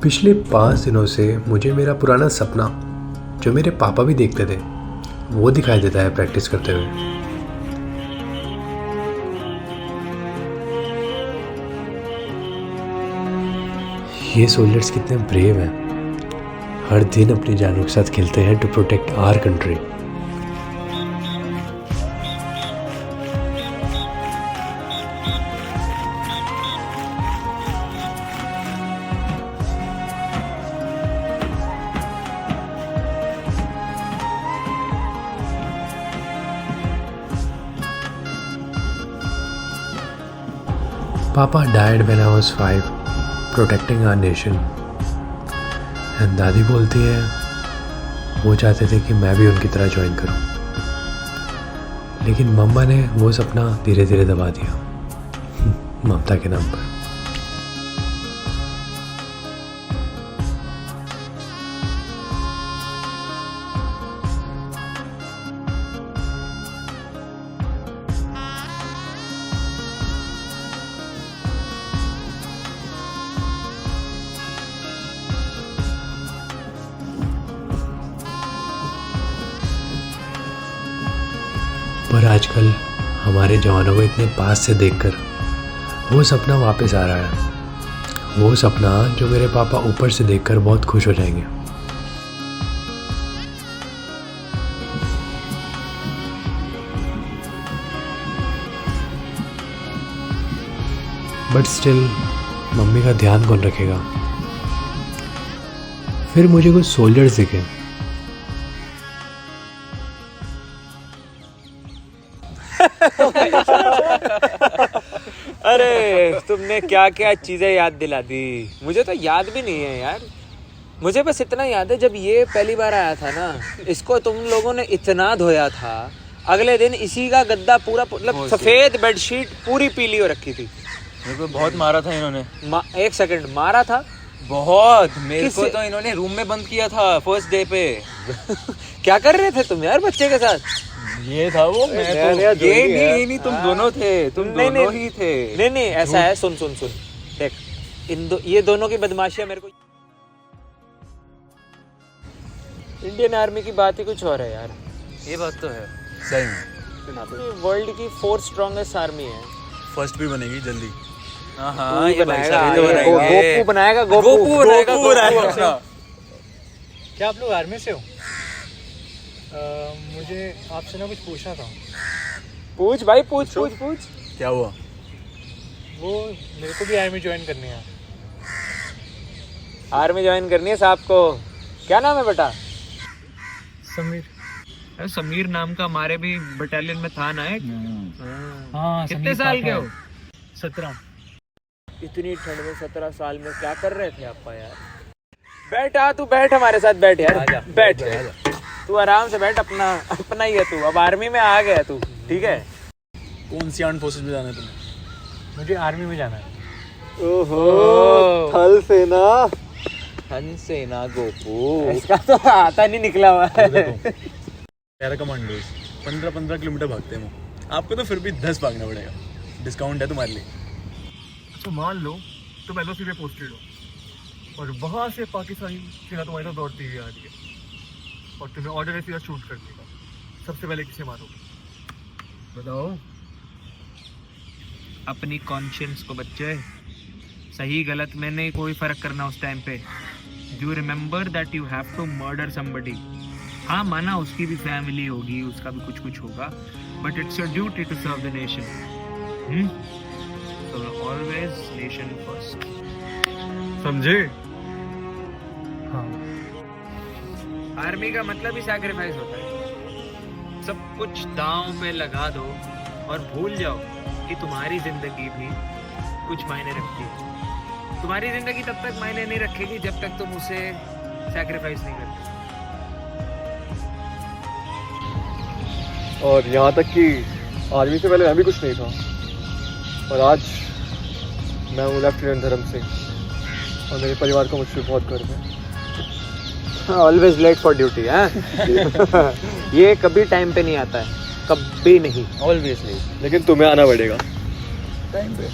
पिछले 5 दिनों से मुझे मेरा पुराना सपना जो मेरे पापा भी देखते थे वो दिखाई देता है प्रैक्टिस करते हुए। ये सोल्जर्स कितने ब्रेव हैं, हर दिन अपनी जानों के साथ खेलते हैं to protect our country. Papa died when I was 5, protecting our nation. And दादी बोलती है वो चाहते थे कि मैं भी उनकी तरह ज्वाइन करूं, लेकिन मम्मा ने वो सपना धीरे धीरे दबा दिया ममता के नाम पर। पर आजकल हमारे जवानों को इतने पास से देखकर वो सपना वापस आ रहा है, वो सपना जो मेरे पापा ऊपर से देखकर बहुत खुश हो जाएंगे। बट स्टिल मम्मी का ध्यान कौन रखेगा? फिर मुझे कुछ सोल्जर्स दिखे। अरे तुमने क्या क्या चीजें याद दिला दी, मुझे तो याद भी नहीं है यार। मुझे बस इतना याद है जब ये पहली बार आया था ना, इसको तुम लोगों ने इतना धोया था, अगले दिन इसी का गद्दा पूरा मतलब सफेद बेडशीट पूरी पीली हो रखी थी। मेरे को बहुत मारा था इन्होंने। एक सेकंड, मारा था बहुत। मेरे को तो इन्होंने रूम में बंद किया था फर्स्ट डे पे। क्या कर रहे थे तुम यार बच्चे के साथ? ये था वो, मैं तो ये नहीं तुम दोनों थे, तुम दोनों ही थे। नहीं ऐसा है, सुन देख, ये दोनों की बदमाशियां मेरे को। इंडियन आर्मी की बात ही कुछ और है यार। ये बात तो है सही में। वर्ल्ड की 4th स्ट्रॉन्गेस्ट आर्मी है। फर्स्ट भी बनेगी जल्दी। हाँ, ये बनाएगा, गोपू बनाएगा। क्या आप लोग आर्मी से हो? मुझे आपसे ना कुछ पूछना था। पूछ भाई, पूछ। क्या हुआ? वो मेरे को भी आर्मी ज्वाइन करनी है। आर्मी ज्वाइन करनी है साहब को? क्या नाम है बेटा? समीर। समीर नाम का हमारे भी बटालियन में था ना एक। हाँ, कितने साल के हो? 17। इतनी ठंड में 17 साल में क्या कर रहे थे आपका यार? बैठा, तू बैठ हमारे साथ, बैठ यार, बैठ तू आराम से बैठ। अपना ही है तू, अब आर्मी में आ गया तू, ठीक है? कौन सी आर्म फोर्सेस में जाना है तुम्हें? मुझे आर्मी में जाना है। ओहो, थल सेना गोपू, इसका तो आता नहीं निकला हुआ है। पैरा कमांडोज 15 किलोमीटर भागते हैं वो, आपको तो फिर भी 10 भागना पड़ेगा। डिस्काउंट है तुम्हारे लिए। तो मान लो तुम एलओसी पे पोस्टेड हो और वहां से पाकिस्तानी सेना तुम्हारी तरफ दौड़ती हुई आ रही है और तुम्हें ऑर्डर है सीधा शूट करने का। सबसे पहले किसे मारोगे बताओ? अपनी कॉन्शियंस को बच्चे, सही गलत में नहीं कोई फर्क करना उस टाइम पे। You remember that you have to murder somebody. हाँ माना उसकी भी फैमिली होगी, उसका भी कुछ होगा, but it's your duty to serve the nation. So always nation first, समझे? हाँ। आर्मी का मतलब ही सैक्रिफाइस होता है। सब कुछ दांव पे लगा दो और भूल जाओ कि तुम्हारी जिंदगी भी कुछ मायने रखती है। तुम्हारी जिंदगी तब तक मायने नहीं रखेगी जब तक तुम उसे सैक्रिफाइस नहीं करते। और यहाँ तक कि आर्मी से पहले मैं भी कुछ नहीं था, और आज मैं हूँ लेफ्टिनेंट धर्म सिंह और मेरे परिवार को मुझ पर बहुत गर्व है। ऑलवेज लेट फॉर ड्यूटी है। ये कभी टाइम पे नहीं आता है, कभी नहीं, ऑलवेज नहीं। लेकिन तुम्हें आना पड़ेगा टाइम पे।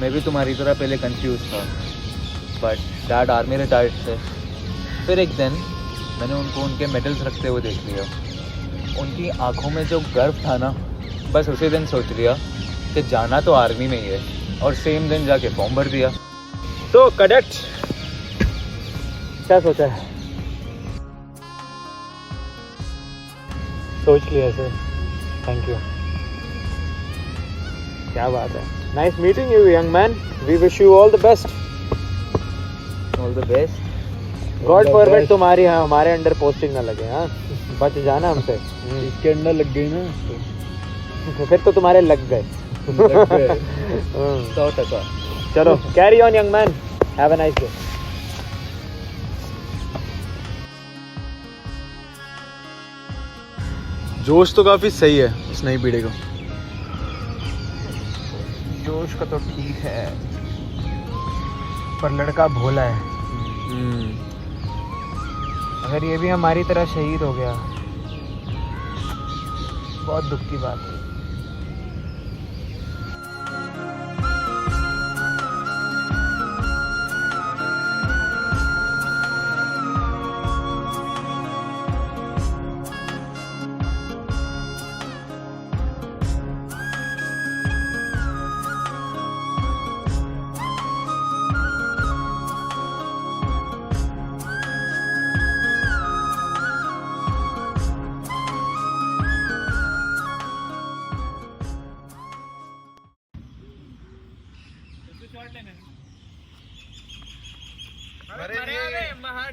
मैं भी तुम्हारी तरह पहले कंफ्यूज था, बट डैड आर्मी रिटायर्ड थे। फिर एक दिन मैंने उनको उनके मेडल्स रखते हुए देख लिया। उनकी आंखों में जो गर्व था ना, बस उसी दिन सोच लिया कि जाना तो आर्मी में ही है, और सेम दिन जाके फॉर्म भर दिया। तो कैडेट क्या सोचा है? सोच लिया सर, थैंक यू। क्या बात है, nice meeting you young man, we wish you all the best. All the best. God forbid तुम्हारी हमारे अंडर पोस्टिंग ना लगे, हाँ बच जाना हमसे। इसके अंदर लग गई ना तो फिर तो तुम्हारे लग गए। 100%। चलो carry on young man, have a nice day. जोश तो काफ़ी सही है इस नई पीढ़ी का। जोश का तो ठीक है, पर लड़का भोला है। अगर ये भी हमारी तरह शहीद हो गया, बहुत दुख की बात है।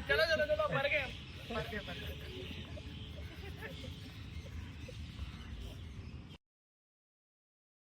चलो चलो चलो मर गए।